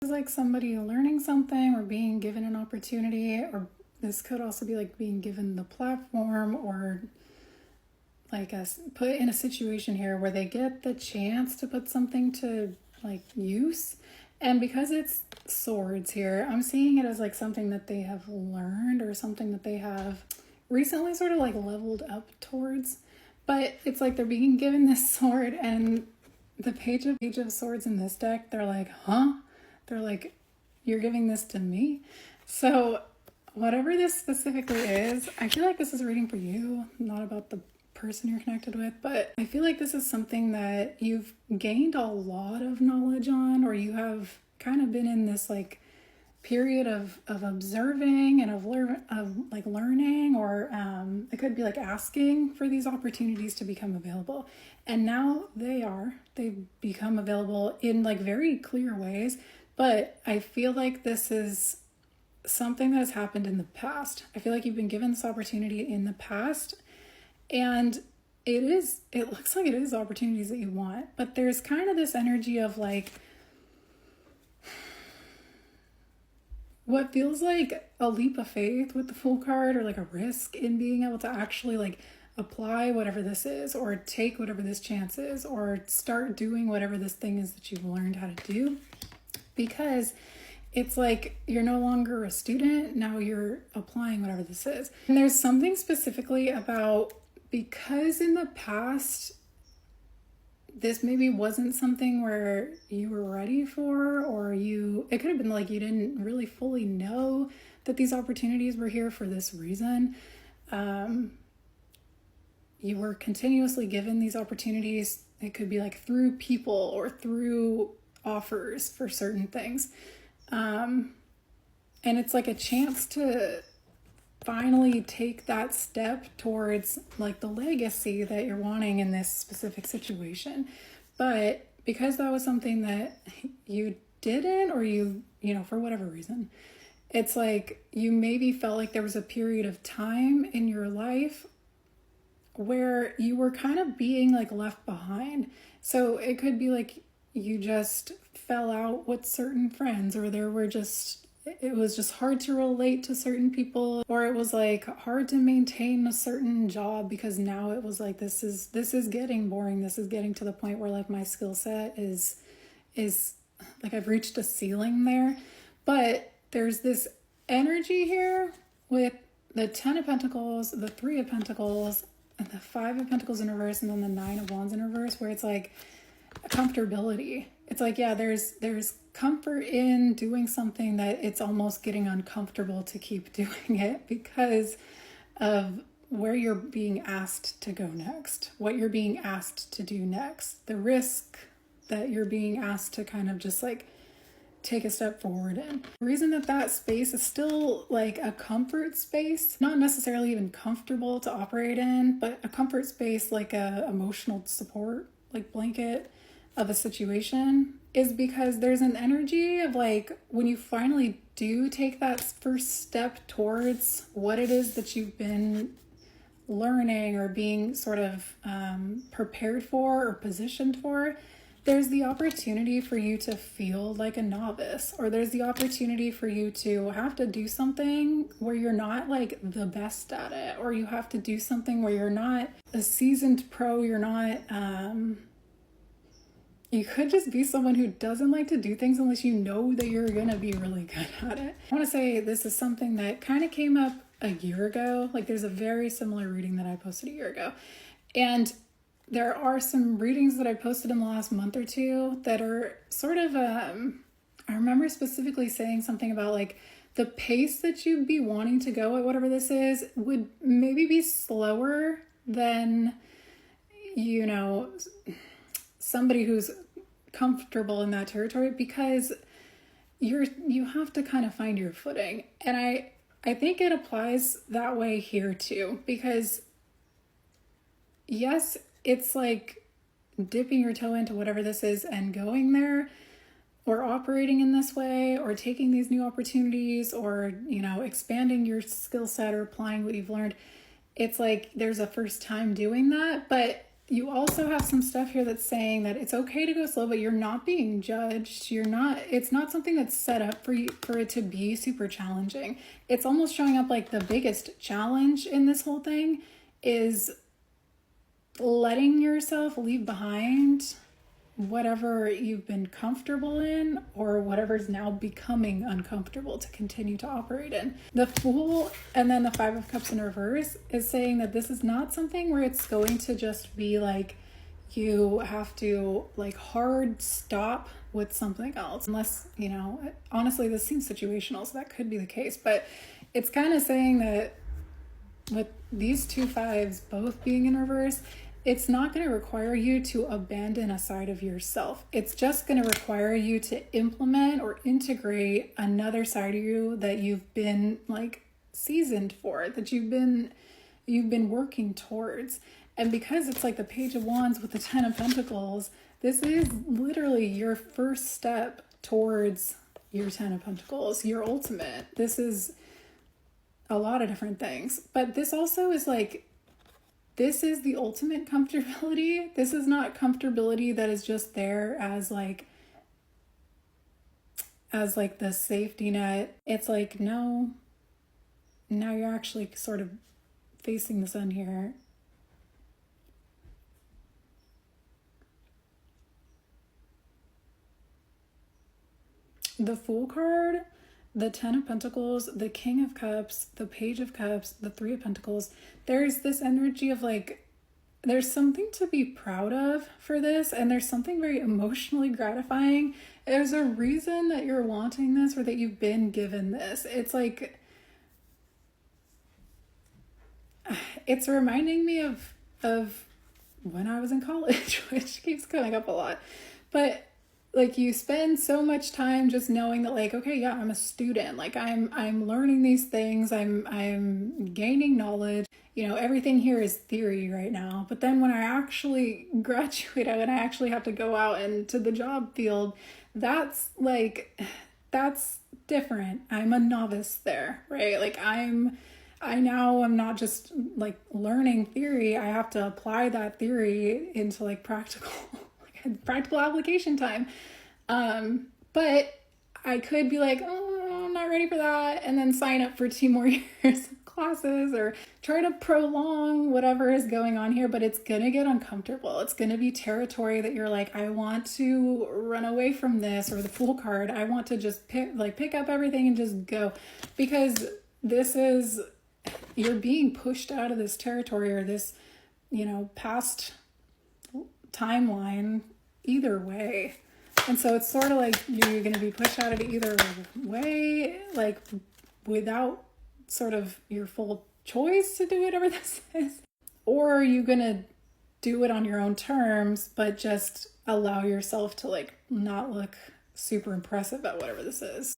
It's like somebody learning something or being given an opportunity, or this could also be like being given the platform, or like put in a situation here where they get the chance to put something to like use. And because it's swords here, I'm seeing it as like something that they have learned or something that they have recently sort of like leveled up towards. But it's like they're being given this sword, and the page of swords in this deck, they're like, huh? They're like, you're giving this to me? So whatever this specifically is, I feel like this is a reading for you, not about the person you're connected with, but I feel like this is something that you've gained a lot of knowledge on, or you have kind of been in this like period of observing and of learning, or it could be like asking for these opportunities to become available. And now they've become available in like very clear ways. But I feel like this is something that has happened in the past. I feel like you've been given this opportunity in the past, and it looks like it is opportunities that you want, but there's kind of this energy of like what feels like a leap of faith with the Fool card, or like a risk in being able to actually like apply whatever this is, or take whatever this chance is, or start doing whatever this thing is that you've learned how to do. Because it's like you're no longer a student, now you're applying whatever this is. And there's something specifically about, because in the past this maybe wasn't something where you were ready for, or it could have been like you didn't really fully know that these opportunities were here for this reason. You were continuously given these opportunities. It could be like through people or through offers for certain things. And it's like a chance to finally take that step towards like the legacy that you're wanting in this specific situation. But because that was something that you didn't, or you know, for whatever reason, it's like you maybe felt like there was a period of time in your life where you were kind of being like left behind. So it could be like you just fell out with certain friends, or it was just hard to relate to certain people, or it was like hard to maintain a certain job because now it was like this is getting boring. This is getting to the point where like my skill set is like I've reached a ceiling there. But there's this energy here with the 10 of Pentacles, the 3 of Pentacles, and the 5 of Pentacles in reverse, and then the 9 of Wands in reverse, where it's like comfortability. It's like, yeah, there's comfort in doing something that it's almost getting uncomfortable to keep doing it because of where you're being asked to go next, what you're being asked to do next, the risk that you're being asked to kind of just like take a step forward in. The reason that space is still like a comfort space, not necessarily even comfortable to operate in, but a comfort space, like a emotional support, like blanket of a situation, is because there's an energy of like when you finally do take that first step towards what it is that you've been learning or being sort of prepared for or positioned for, there's the opportunity for you to feel like a novice, or there's the opportunity for you to have to do something where you're not like the best at it, or you have to do something where you're not a seasoned pro, you're not you could just be someone who doesn't like to do things unless you know that you're gonna be really good at it. I want to say this is something that kind of came up a year ago. Like there's a very similar reading that I posted a year ago, and there are some readings that I posted in the last month or two that are sort of I remember specifically saying something about like the pace that you'd be wanting to go at whatever this is would maybe be slower than, you know, somebody who's comfortable in that territory, because you have to kind of find your footing. And I think it applies that way here too, because yes, it's like dipping your toe into whatever this is and going there, or operating in this way, or taking these new opportunities, or, you know, expanding your skill set or applying what you've learned. It's like there's a first time doing that, but you also have some stuff here that's saying that it's okay to go slow, but you're not being judged. It's not something that's set up for you, for it to be super challenging. It's almost showing up like the biggest challenge in this whole thing is letting yourself leave behind whatever you've been comfortable in or whatever's now becoming uncomfortable to continue to operate in. The Fool and then the Five of Cups in reverse is saying that this is not something where it's going to just be like you have to like hard stop with something else, unless, you know, honestly this seems situational, so that could be the case. But it's kind of saying that with these two fives both being in reverse, it's not going to require you to abandon a side of yourself. It's just going to require you to implement or integrate another side of you that you've been like seasoned for, that you've been working towards. And because it's like the Page of Wands with the Ten of Pentacles, this is literally your first step towards your Ten of Pentacles, your ultimate. This is a lot of different things. But this also is like, this is the ultimate comfortability. This is not comfortability that is just there as like the safety net. It's like, no, now you're actually sort of facing the sun here. The Fool card, the Ten of Pentacles, the King of Cups, the Page of Cups, the Three of Pentacles, there's this energy of like, there's something to be proud of for this, and there's something very emotionally gratifying. There's a reason that you're wanting this or that you've been given this. It's like, it's reminding me of when I was in college, which keeps coming up a lot. But like you spend so much time just knowing that like, okay, yeah, I'm a student. Like I'm learning these things. I'm gaining knowledge. You know, everything here is theory right now. But then when I actually graduate and I actually have to go out into the job field, that's different. I'm a novice there, right? Like I'm not just like learning theory. I have to apply that theory into like practical application time. But I could be like, oh, I'm not ready for that, and then sign up for 2 more years of classes or try to prolong whatever is going on here, but it's gonna get uncomfortable. It's gonna be territory that you're like, I want to run away from this, or the Fool card, I want to just pick up everything and just go, because this is, you're being pushed out of this territory or this, you know, past timeline either way. And so it's sort of like you're going to be pushed out of it either way, like without sort of your full choice to do whatever this is, or are you going to do it on your own terms, but just allow yourself to like not look super impressive at whatever this is.